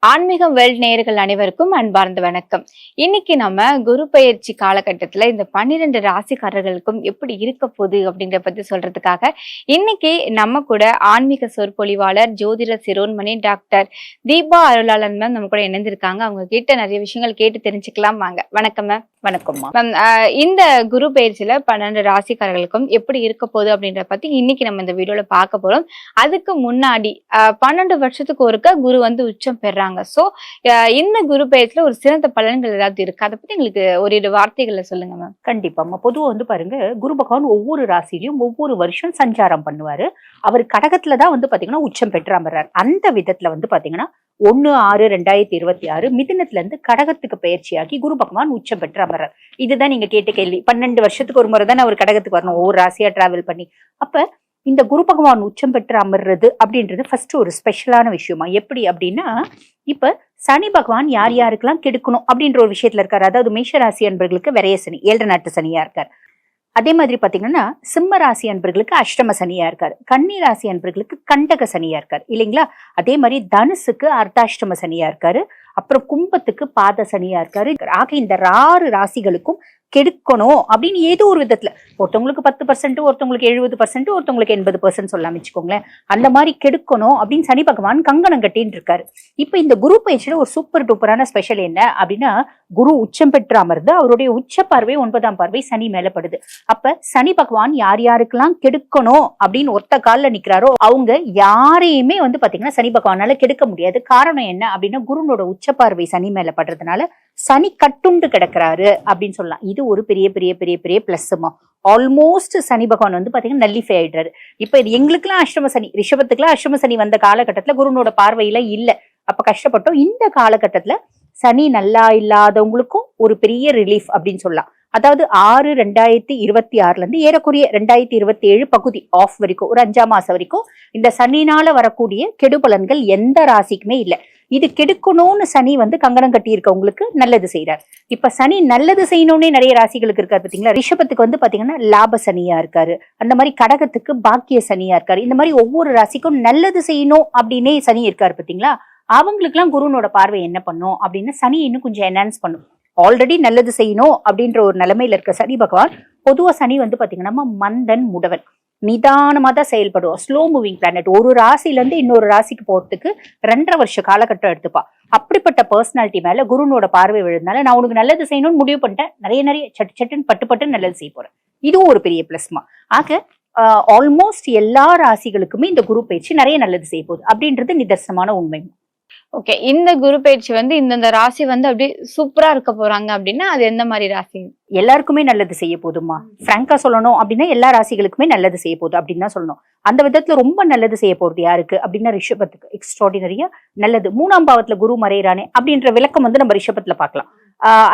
ஆன்மீகம் வேர்ல்ட் நேயர்கள் அனைவருக்கும் அன்பார்ந்த வணக்கம். இன்னைக்கு நம்ம குரு பெயர்ச்சி காலகட்டத்துல இந்த 12 ராசிக்காரர்களுக்கும் எப்படி இருக்க போகுது அப்படிங்கிற பத்தி சொல்றதுக்காக இன்னைக்கு நம்ம கூட ஆன்மீக சொற்பொழிவாளர் ஜோதிட சிரோன்மணி டாக்டர் தீபா அருளாளன் மேம் நம்ம கூட இணைந்திருக்காங்க. அவங்க கிட்ட நிறைய விஷயங்கள் கேட்டு தெரிஞ்சுக்கலாம். வாங்க. வணக்கம் மேம். வணக்கம்மா. இந்த குரு பயிற்சியில 12 ராசிக்காரர்களுக்கும் எப்படி இருக்க போகுது அப்படின்ற பத்தி இன்னைக்கு நம்ம இந்த வீடியோல பார்க்க போறோம். அதுக்கு முன்னாடி 12 வருஷத்துக்கு ஒருக்க குரு வந்து உச்சம் பெறாங்க. சோ இந்த குரு பயிற்சியில ஒரு சிறந்த பலன்கள் ஏதாவது இருக்கு, அதை பத்தி எங்களுக்கு ஒரு வார்த்தைகள்ல சொல்லுங்க மேம். கண்டிப்பாம்மா. பொதுவா வந்து பாருங்க, குரு பகவான் ஒவ்வொரு ராசிலையும் ஒவ்வொரு வருஷம் சஞ்சாரம் பண்ணுவாரு. அவர் கடகத்துலதான் வந்து பாத்தீங்கன்னா உச்சம் பெற்று அமர்றாரு. அந்த விதத்துல வந்து பாத்தீங்கன்னா 1/6/2026 மிதுனத்துல இருந்து கடகத்துக்கு பயிற்சியாகி குரு பகவான் உச்சம் பெற்று அமர்றார். இதுதான் நீங்க கேட்ட கேள்வி. 12 வருஷத்துக்கு ஒரு முறை தான் அவர் கடகத்துக்கு வரணும், ஒவ்வொரு ராசியா டிராவல் பண்ணி. அப்ப இந்த குரு பகவான் உச்சம் பெற்று அமர்றது அப்படின்றது ஃபர்ஸ்ட் ஒரு ஸ்பெஷலான விஷயமா. எப்படி அப்படின்னா, இப்ப சனி பகவான் யார் யாருக்கெல்லாம் கெடுக்கணும் அப்படின்ற ஒரு விஷயத்துல இருக்காரு. அதாவது மேஷ ராசி அன்பர்களுக்கு விரைய சனி, 7 நாட்டு சனியா இருக்காரு. அதே மாதிரி பாத்தீங்கன்னா சிம்ம ராசி அன்பர்களுக்கு அஷ்டம சனியா இருக்காரு. கன்னி ராசி அன்பர்களுக்கு கண்டக சனியா இருக்காரு இல்லைங்களா. அதே மாதிரி தனுசுக்கு அர்த்தாஷ்டம சனியா இருக்காரு. அப்புறம் கும்பத்துக்கு பாத சனியா இருக்காரு. ஆக இந்த 6 ராசிகளுக்கும் கெடுக்கணும் அப்படின்னு ஏதோ ஒரு விதத்துல, ஒருத்தவங்களுக்கு 10%, ஒருத்தவங்களுக்கு 70%, ஒருத்தவங்களுக்கு 80% சொல்லாம வச்சுக்கோங்களேன். அந்த மாதிரி கெடுக்கணும் அப்படின்னு சனி பகவான் கங்கணம் கட்டின்னு இருக்காரு. இப்ப இந்த குரு பயிற்சியில ஒரு சூப்பர் டூப்பரான ஸ்பெஷல் என்ன அப்படின்னா, குரு உச்சம் பெற்று அமர்ந்து அவருடைய உச்ச பார்வை 9ஆம் பார்வை சனி மேல படுது. அப்ப சனி பகவான் யார் யாருக்கெல்லாம் கெடுக்கணும் அப்படின்னு ஒத்த காலில் நிக்கிறாரோ அவங்க யாரையுமே வந்து பாத்தீங்கன்னா சனி பகவானால கெடுக்க முடியாது. காரணம் என்ன அப்படின்னா, குருனோட உச்ச பார்வை சனி மேல படுறதுனால சனி கட்டுண்டு கிடக்குறாரு அப்படின்னு சொல்லலாம். இது ஒரு பெரிய பெரிய பெரிய பெரிய பிளஸ்மா. ஆல்மோஸ்ட் சனி பகவான் வந்து பாத்தீங்கன்னா நல்லிஃபை ஆயிடுறாரு. இப்ப இது எங்களுக்குலாம் அஷ்டம சனி, ரிஷபத்துக்குலாம் அஷ்டம சனி வந்த காலகட்டத்துல குருனோட பார்வையில இல்ல, அப்ப கஷ்டப்பட்டோம். இந்த காலகட்டத்துல சனி நல்லா இல்லாதவங்களுக்கும் ஒரு பெரிய ரிலீஃப் அப்படின்னு சொல்லலாம். அதாவது 6/2026 இருந்து ஏறக்குறைய 2027 பகுதி ஆஃப் வரைக்கும், ஒரு 5ஆம் மாசம் வரைக்கும் இந்த சனினால வரக்கூடிய கெடு பலன்கள் எந்த ராசிக்குமே இல்லை. இது கெடுக்கணும்னு சனி வந்து கங்கணம் கட்டி இருக்கவங்களுக்கு நல்லது செய்யறாரு. இப்ப சனி நல்லது செய்யணும்னே நிறைய ராசிகளுக்கு இருக்காரு பாத்தீங்களா. ரிஷபத்துக்கு வந்து பாத்தீங்கன்னா லாப சனியா இருக்காரு. அந்த மாதிரி கடகத்துக்கு பாக்கிய சனியா இருக்காரு. இந்த மாதிரி ஒவ்வொரு ராசிக்கும் நல்லது செய்யணும் அப்படின்னே சனி இருக்காரு பாத்தீங்களா. அவங்களுக்கு எல்லாம் குருனோட பார்வை என்ன பண்ணும் அப்படின்னா, சனி இன்னும் கொஞ்சம் என்ஹான்ஸ் பண்ணும். ஆல்ரெடி நல்லது செய்யணும் அப்படின்ற ஒரு நிலைமையில இருக்க சனி பகவான், பொதுவா சனி வந்து பாத்தீங்கன்னா மந்தன் முடவன், நிதானமா தான் செயல்படுவோம். Slow moving planet. ஒரு ராசில இருந்து இன்னொரு ராசிக்கு போறதுக்கு 2.5 வருஷ காலகட்டம் எடுத்துப்பா. அப்படிப்பட்ட பர்சனாலிட்டி மேல குருனோட பார்வை விழுந்தனால நான் உனக்கு நல்லது செய்யணும்னு முடிவு பண்ணிட்டேன், நிறைய சட்டுன்னு பட்டு நல்லது செய்ய போறேன். இதுவும் ஒரு பெரிய பிளஸ்மா. ஆக ஆல்மோஸ்ட் எல்லா ராசிகளுக்குமே இந்த குரு பயிற்சி நிறைய நல்லது செய்ய போகுது அப்படின்றது நிதர்சனமான உண்மை. ஓகே, இந்த குரு பயிற்சி வந்து இந்த ராசி வந்து அப்படியே சூப்பரா இருக்க போறாங்க அப்படின்னா அது எந்த மாதிரி ராசி? எல்லாருக்குமே நல்லது செய்ய போதுமா. பிராங்கா சொல்லணும் அப்படின்னா எல்லா ராசிகளுக்குமே நல்லது செய்ய போகுது அப்படின்னு தான் சொல்லணும். அந்த விதத்துல ரொம்ப நல்லது செய்ய போறது யாருக்கு அப்படின்னா ரிஷபத்துக்கு எக்ஸ்ட்ராடினரியா நல்லது. 3ஆம் பாவத்துல குரு மறையறானே அப்படின்ற விளக்கம் வந்து நம்ம ரிஷபத்துல பார்க்கலாம்.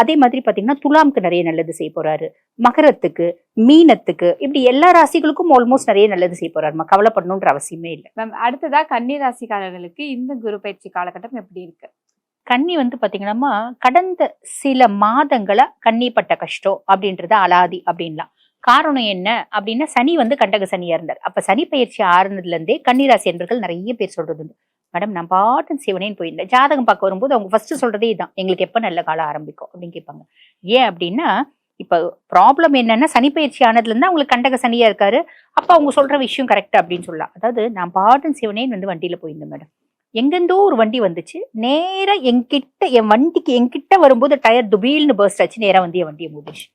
அதே மாதிரி பாத்தீங்கன்னா துலாம்க்கு நிறைய நல்லது செய்ய போறாரு. மகரத்துக்கு, மீனத்துக்கு, இப்படி எல்லா ராசிகளுக்கும் ஆல்மோஸ்ட் நிறைய நல்லது செய்ய போறாருமா. கவலைப்படணும்ன்ற அவசியமே இல்லை. மேம், அடுத்ததா கன்னி ராசிக்காரர்களுக்கு இந்த குரு பயிற்சி காலகட்டம் எப்படி இருக்கு? கன்னி வந்து பாத்தீங்கன்னா கடந்த சில மாதங்களா கன்னிப்பட்ட கஷ்டம் அப்படின்றத அலாதி அப்படின்லாம். காரணம் என்ன அப்படின்னா, சனி வந்து கண்டக சனியா இருந்தார். அப்ப சனி பயிற்சி ஆறுனதுல இருந்தே கன்னிராசி என்பர்கள் நிறைய பேர் சொல்றது உண்டு, மேடம் நான் பாட்டன் சிவனேன்னு போயிருந்தேன். ஜாதகம் பார்க்க வரும்போது அவங்க ஃபர்ஸ்ட் சொல்றதே இதுதான், எங்களுக்கு எப்ப நல்ல காலம் ஆரம்பிக்கும் அப்படின்னு கேட்பாங்க. ஏன் அப்படின்னா, இப்ப ப்ராப்ளம் என்னன்னா, சனி பயிற்சி ஆனதுல இருந்து அவங்களுக்கு கண்டக சனியா இருக்காரு. அப்ப அவங்க சொல்ற விஷயம் கரெக்ட் அப்படின்னு சொல்லலாம். அதாவது நான் பாட்டன் சிவனேன்னு வந்து வண்டியில போயிருந்தேன் மேடம். எங்கெந்தோ ஒரு வண்டி வந்துச்சு, நேரா என்கிட்ட வரும்போது டயர் துபீல்னு பர்ஸ்ட் ஆச்சு, நேரா வந்து என் வண்டியை மூடிச்சு.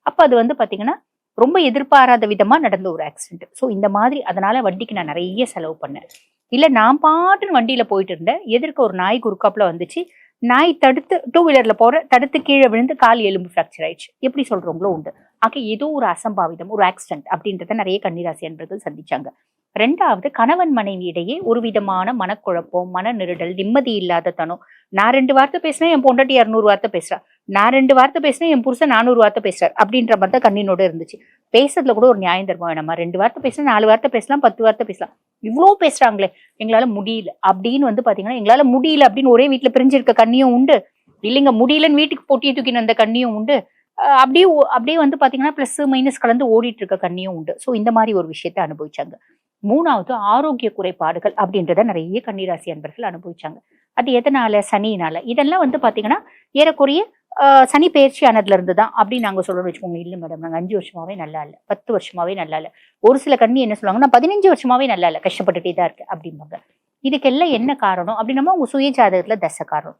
அப்ப அது வந்து பாத்தீங்கன்னா ரொம்ப எதிர்பாராத விதமா நடந்த ஒரு ஆக்சிடென்ட். ஸோ இந்த மாதிரி அதனால வண்டிக்கு நான் நிறைய செலவு பண்ணேன். இல்ல நான் பாட்டுன்னு வண்டியில போயிட்டு இருந்தேன், எதிர்க்க ஒரு நாய் குறுக்காப்புல வந்துச்சு. நாய் தடுத்து 2 வீலர்ல தடுத்து கீழே விழுந்து கால் எலும்பு ஃப்ராக்சர் ஆயிடுச்சு. எப்படி சொல்றவங்களும் உண்டு. ஆக ஏதோ ஒரு அசம்பாவிதம், ஒரு ஆக்சிடென்ட் அப்படின்றத நிறைய கன்னிராசி என்பர்கள் சந்திச்சாங்க. 2வது, கணவன் மனைவி இடையே ஒரு விதமான மனக்குழப்பம், மன நெருடல், நிம்மதி இல்லாத தனம். நான் 2 வார்த்தை பேசினேன், என் பொண்டாட்டி 200 வார்த்தை பேசுறா. நான் 2 வார்த்தை பேசினேன், என் புருஷன் 400 வார்த்தை பேசுறாரு அப்படின்ற மாதிரி தான் கண்ணினோட இருந்துச்சு. பேசுறதுல கூட ஒரு நியாயம் தர்மம் வேணாமா? 2 வார்த்தை பேசினா 4 வார்த்தை பேசலாம், 10 வார்த்தை பேசலாம். இவ்வளோ பேசுறாங்களே, எங்களால முடியல அப்படின்னு வந்து பாத்தீங்கன்னா, எங்களால முடியல அப்படின்னு ஒரே வீட்டுல பிரிஞ்சிருக்க கண்ணியும் உண்டு. இல்லைங்க முடியலன்னு வீட்டுக்கு பொட்டியை தூக்கின அந்த கண்ணியும் உண்டு. அப்படியே வந்து பாத்தீங்கன்னா பிளஸ் மைனஸ் கலந்து ஓடிட்டு இருக்க கண்ணியும் உண்டு. ஸோ இந்த மாதிரி ஒரு விஷயத்த அனுபவிச்சாங்க. மூணாவது ஆரோக்கிய குறைபாடுகள் அப்படின்றத நிறைய கன்னிராசி அன்பர்கள் அனுபவிச்சாங்க. அது எதனால? சனியினால. இதெல்லாம் வந்து பாத்தீங்கன்னா ஏறக்குறைய சனி பயிற்சி ஆனதுல இருந்து தான் அப்படின்னு நாங்க சொல்லணும்னு வச்சுக்கோங்க. இல்ல மேடம், நாங்க 5 வருஷமாவே நல்லா இல்ல, 10 வருஷமாவே நல்லா இல்ல. ஒரு சில கன்னி என்ன சொல்லுவாங்க, நான் 15 வருஷமாவே நல்லா இல்ல, கஷ்டப்பட்டுட்டே தான் இருக்கு அப்படிம்பாங்க. இதுக்கெல்லாம் என்ன காரணம் அப்படின்னா உங்க சுய ஜாதகத்துல தசை காரணம்.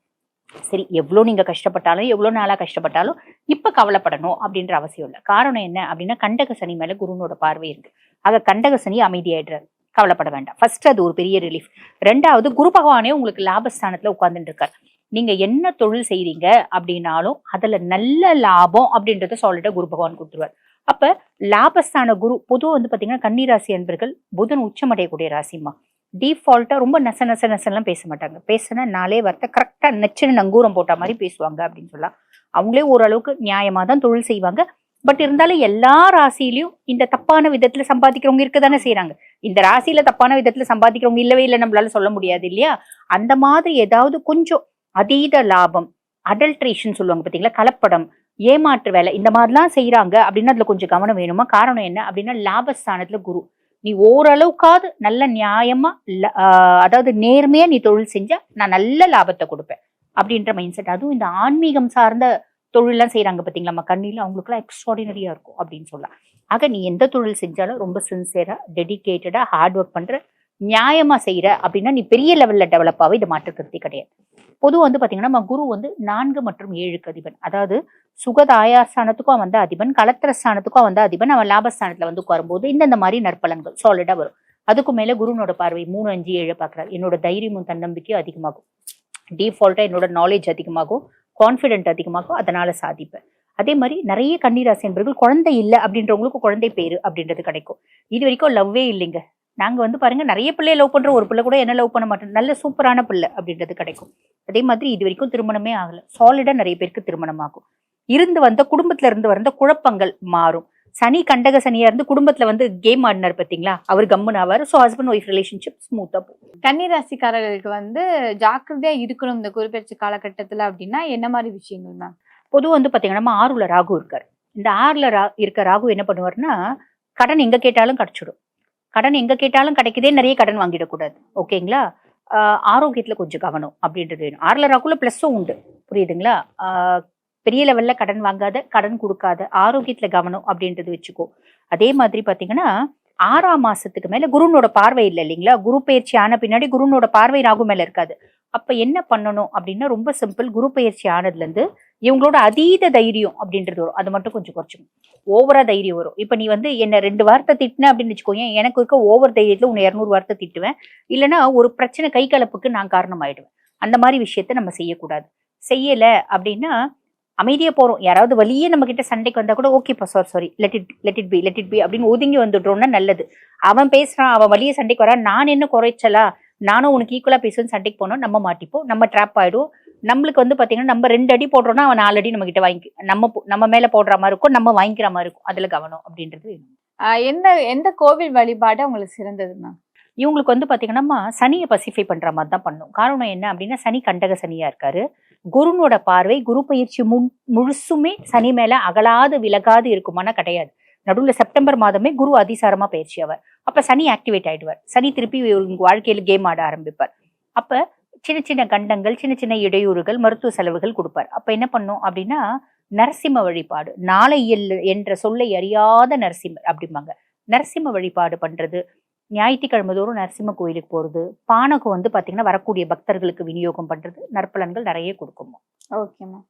சரி, எவ்வளவு நீங்க கஷ்டப்பட்டாலும் எவ்வளவு நாளா கஷ்டப்பட்டாலும் இப்ப கவலைப்படணும் அப்படின்ற அவசியம் இல்லை. காரணம் என்ன அப்படின்னா கண்டக சனி மேல குருனோட பார்வை இருக்கு. ஆக கண்டக சனி அமைதியாயிடுறாரு, கவலைப்பட வேண்டாம். ஃபர்ஸ்ட் அது ஒரு பெரிய ரிலீஃப். ரெண்டாவது, குரு பகவானே உங்களுக்கு லாபஸ்தானத்துல உட்கார்ந்துட்டு இருக்காரு. நீங்க என்ன தொழில் செய்றீங்க அப்படின்னாலும் அதுல நல்ல லாபம் அப்படின்றத சாலிடா குரு பகவான் கொடுத்துருவார். அப்ப லாபஸ்தான குரு பொதுவா வந்து பாத்தீங்கன்னா கன்னிராசி அன்பர்கள் புதன் உச்சமடையக்கூடிய ராசிமா. டிஃபால்ட்டா ரொம்ப நச நச நசெல்லாம் பேச மாட்டாங்க. பேசினா 4 வார்த்தை கரெக்டா நச்சுன்னு நங்கூரம் போட்ட மாதிரி பேசுவாங்க அப்படின்னு சொல்லலாம். அவங்களே ஓரளவுக்கு நியாயமா தான் தொழில் செய்வாங்க. பட் இருந்தாலும் எல்லா ராசியிலயும் இந்த தப்பான விதத்துல சம்பாதிக்கிறவங்க இருக்கதானே செய்யறாங்க. இந்த ராசியில தப்பான விதத்துல சம்பாதிக்கிறவங்க இல்லவே இல்லை நம்மளால சொல்ல முடியாது இல்லையா? அந்த மாதிரி ஏதாவது கொஞ்சம் அதீத லாபம், அடல்ட்ரேஷன் சொல்லுவாங்க பாத்தீங்களா, கலப்படம், ஏமாற்று வேலை, இந்த மாதிரிலாம் செய்யறாங்க அப்படின்னா அதுல கொஞ்சம் கவனம் வேணுமா. காரணம் என்ன அப்படின்னா லாபஸ்தானத்துல குரு. நீ ஓரளவுக்காவது நல்ல நியாயமா அதாவது நேர்மையா நீ தொழில் செஞ்சா நான் நல்ல லாபத்தை கொடுப்பேன் அப்படின்ற மைண்ட் செட். அதுவும் இந்த ஆன்மீகம் சார்ந்த தொழிலாம் செய்யறாங்க பாத்தீங்களா நம்ம கண்ணில, அவங்களுக்கு எல்லாம் எக்ஸ்ட்ராடினரியா இருக்கும் அப்படின்னு சொல்லலாம். ஆக நீ எந்த தொழில் செஞ்சாலும் ரொம்ப சின்சியரா, டெடிகேட்டடா, ஹார்ட் ஒர்க் பண்ற, நியாயமா செய்யற அப்படின்னா நீ பெரிய லெவல்ல டெவலப் ஆக இது மாற்றுக்கிறது கிடையாது. பொதுவாக வந்து பாத்தீங்கன்னா நம்ம குரு வந்து 4 மற்றும் 7க்கு அதிபன். அதாவது சுகதாயாஸ்தானத்துக்கும் வந்து அதிபன், கலத்திரஸ்தானத்துக்கும் வந்து அதிபன். அவன் லாபஸ்தானத்துல வந்து உட்காரும்போது இந்த மாதிரி நற்பலன்கள் சாலிடா வரும். அதுக்கு மேல குருனோட பார்வை 3, 5, 7 பாக்குறாரு. என்னோட தைரியமும் தன்னம்பிக்கையும் அதிகமாகும். டிஃபால்ட்டா என்னோட நாலேஜ் அதிகமாகும், கான்பிடென்ட் அதிகமாகும், அதனால சாதிப்பேன். அதே மாதிரி நிறைய கன்னிராசி என்பவர்கள் குழந்தை இல்லை அப்படின்றவங்களுக்கு குழந்தை பேரு அப்படின்றது கிடைக்கும். இது வரைக்கும் லவ்வே இல்லைங்க, நாங்க வந்து பாருங்க நிறைய பிள்ளைய லவ் பண்ற, ஒரு பிள்ளை கூட என்ன லவ் பண்ண மாட்டோம், நல்ல சூப்பரான பிள்ளை அப்படின்றது கிடைக்கும். அதே மாதிரி இது வரைக்கும் திருமணமே ஆகல, சாலிடா நிறைய பேருக்கு திருமணம் ஆகும். இருந்து வந்த குடும்பத்துல இருந்து வந்த குழப்பங்கள் மாறும். சனி கண்டக சனியா இருந்து குடும்பத்துல வந்து கேம் ஆடினார் பாத்தீங்களா, அவர் கம்முன்னு ஆவார். ஸோ ஹஸ்பண்ட் ஒய்ஃப் ரிலேஷன்ஷிப் ஸ்மூத்தா போகும். கன்னிராசிக்காரர்களுக்கு வந்து ஜாக்கிரதையா இருக்கணும் இந்த குருபெயர்ச்சி காலகட்டத்துல அப்படின்னா என்ன மாதிரி விஷயங்கள் மேம்? பொதுவாக வந்து பாத்தீங்கன்னா நம்ம 6ல ராகு இருக்காரு. இந்த 6ல இருக்க ராகு என்ன பண்ணுவாருன்னா கடன் எங்க கேட்டாலும் கிடைச்சிடும். கடன் எங்க கேட்டாலும் கிடைக்குதே, நிறைய கடன் வாங்கிடக்கூடாது. ஓகேங்களா? ஆரோக்கியத்துல கொஞ்சம் கவனம் அப்படின்றது வேணும். 6ல ராகுல பிளஸும் உண்டு, புரியுதுங்களா? பெரிய லெவல்ல கடன் வாங்காத, கடன் கொடுக்காத, ஆரோக்கியத்துல கவனம் அப்படின்றது வச்சுக்கோ. அதே மாதிரி பாத்தீங்கன்னா 6ஆம் மாசத்துக்கு மேல குருனோட பார்வை இல்லை இல்லைங்களா? குரு பயிற்சி ஆன பின்னாடி குருனோட பார்வை ராகு மேல இருக்காது. அப்ப என்ன பண்ணணும் அப்படின்னா ரொம்ப சிம்பிள். குரு பயிற்சி ஆனதுல இருந்து இவங்களோட அதீத தைரியம் அப்படின்றது வரும், அது மட்டும் கொஞ்சம் குறைச்சிக்கணும். ஓவரா தைரியம் வரும். இப்ப நீ வந்து என்ன 2 வார்த்தை திட்டின அப்படின்னு வச்சுக்கோங்க, எனக்கு இருக்க ஓவர் தைரியத்துல உன்னை 200 வார்த்தை திட்டுவேன். இல்லைன்னா ஒரு பிரச்சனை கை கலப்புக்கு நான் காரணம் ஆயிடுவேன். அந்த மாதிரி விஷயத்த நம்ம செய்யக்கூடாது. செய்யல அப்படின்னா அமைதியா போறோம். யாராவது வழியே நம்ம கிட்ட சண்டைக்கு வந்தா கூட ஓகேப்பா, சாரி, லெட் இட் பி அப்படின்னு ஒதுங்கி வந்துடுறோம்னா நல்லது. அவன் பேசுறான், அவன் வழியே சண்டைக்கு வரா, நான் என்ன குறைச்சலா, நானும் உனக்கு ஈக்குவலா பேசுவேன், சண்டைக்கு போனோம், நம்ம மாட்டிப்போம், நம்ம ட்ராப் ஆயிடுவோம். நம்மளுக்கு வந்து பாத்தீங்கன்னா நம்ம 2 அடி போடுறோம்னா அவன் 4 அடி நம்ம கிட்ட வாங்கி நம்ம மேல போடுற மாதிரி இருக்கும், நம்ம வாங்கிக்கிற மாதிரி இருக்கும். அதுல கவனம் அப்படின்றது வேணும். எந்த எந்த கோவில் வழிபாடு உங்களுக்கு சிறந்தது மேம்? இவங்களுக்கு வந்து பாத்தீங்கன்னா சனியை பசிஃபை பண்ற மாதிரி தான் பண்ணும். காரணம் என்ன அப்படின்னா சனி கண்டக சனியா இருக்காரு. குருனோட பார்வை குரு பயிற்சி முழுசுமே சனி மேல அகலாது விலகாது இருக்குமானா கிடையாது. நடுவுல செப்டம்பர் மாதமே குரு அதிசாரமா பயிற்சி ஆவார். அப்ப சனி ஆக்டிவேட் ஆயிடுவார். சனி திருப்பி வாழ்க்கையில கேம் ஆட ஆரம்பிப்பார். அப்ப சின்ன சின்ன கண்டங்கள், சின்ன சின்ன இடையூறுகள், மருத்துவ செலவுகள் கொடுப்பார். அப்ப என்ன பண்ணும் அப்படின்னா நரசிம்ம வழிபாடு, நாளை என்ற சொல்லை அறியாத நரசிம்மர் அப்படிம்பாங்க. நரசிம்ம வழிபாடு பண்றது, ஞாயிற்றுக்கிழமை தோறும் நரசிம்ம கோயிலுக்கு போறது, பானகம் வந்து பாத்தீங்கன்னா வரக்கூடிய பக்தர்களுக்கு விநியோகம் பண்றது, நற்பலன்கள் நிறைய கொடுக்கும். Okay ma'am.